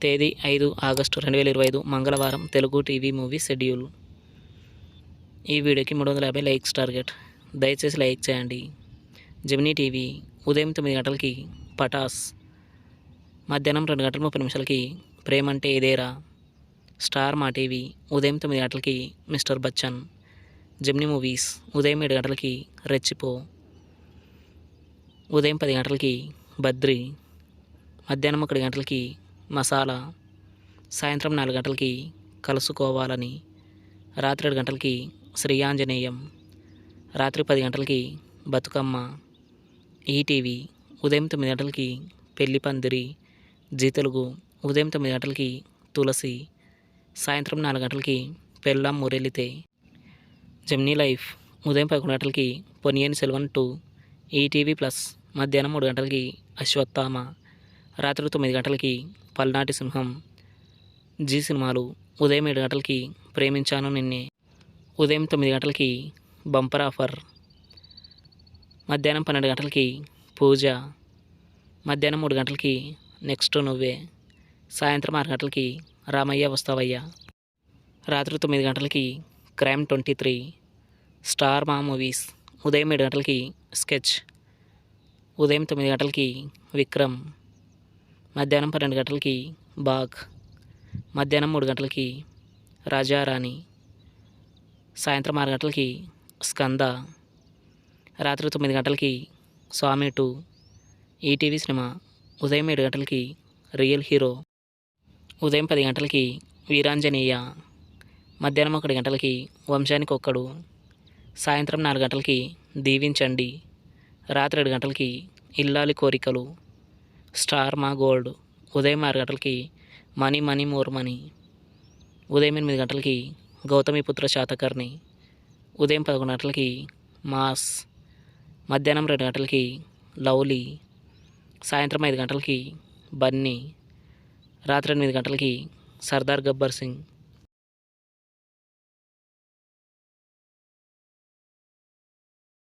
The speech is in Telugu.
తేదీ 5 ఆగస్టు 2025 మంగళవారం. Telugu TV movie schedule. ఈ వీడియోకి 350 లైక్స్ టార్గెట్. దయచేసి లైక్ చేయండి. జెమినీ టీవీ ఉదయం 9 గంటలకి పటాస్, మధ్యాహ్నం 2 గంటల 30 నిమిషాలకి ప్రేమంటే ఇదేరా. స్టార్ మా టీవీ ఉదయం 9 గంటలకి మిస్టర్ బచ్చన్. జెమినీ మూవీస్ ఉదయం 7 గంటలకి రెచ్చిపో, ఉదయం 10 గంటలకి బద్రి, మధ్యాహ్నం 1 గంటలకి మసాలా, సాయంత్రం 4 గంటలకి కలుసుకోవాలని, రాత్రి 7 గంటలకి శ్రీ ఆంజనేయం, రాత్రి 10 గంటలకి బతుకమ్మ. ఈటీవీ ఉదయం 9 గంటలకి పెళ్లి పందిరి. జీ తెలుగు ఉదయం 9 గంటలకి తులసి, సాయంత్రం 4 గంటలకి పెళ్ళాం మురెలితే. జెమినీ లైఫ్ ఉదయం 11 గంటలకి పొనియన్ సెల్వన్ 2. ఈటీవీ ప్లస్ మధ్యాహ్నం 3 గంటలకి అశ్వత్థామ, రాత్రి 9 గంటలకి పల్నాటి సింహం. జీ సినిమాలు ఉదయం 7 గంటలకి ప్రేమించాను నిన్నే, ఉదయం 9 గంటలకి బంపర్ ఆఫర్, మధ్యాహ్నం 12 గంటలకి పూజ, మధ్యాహ్నం 3 గంటలకి నెక్స్ట్ నువ్వే, సాయంత్రం 6 గంటలకి రామయ్య వస్తావయ్య, రాత్రి 9 గంటలకి క్రైమ్ 23. స్టార్ మా మూవీస్ ఉదయం 7 గంటలకి స్కెచ్, ఉదయం 9 గంటలకి విక్రమ్, మధ్యాహ్నం 12 గంటలకి బాగ్, మధ్యాహ్నం 3 గంటలకి రాజారాణి, సాయంత్రం 6 గంటలకి స్కంద, రాత్రి 9 గంటలకి స్వామి 2. ఈటీవీ సినిమా ఉదయం 7 గంటలకి రియల్ హీరో, ఉదయం 10 గంటలకి వీరాంజనేయ, మధ్యాహ్నం 1 గంటలకి వంశానికి ఒక్కడు, సాయంత్రం 4 గంటలకి దీవించండి, రాత్రి 7 గంటలకి ఇల్లాలి కోరికలు. స్టార్ మా గోల్డ్ ఉదయం 6 గంటలకి మనీ మనీ మోర్ మనీ, ఉదయం 8 గంటలకి గౌతమిపుత్ర శాతకర్ణి, ఉదయం 11 గంటలకి మాస్, మధ్యాహ్నం 2 గంటలకి లవ్లీ, సాయంత్రం 5 గంటలకి బన్నీ, రాత్రి 8 గంటలకి సర్దార్ గబ్బర్ సింగ్.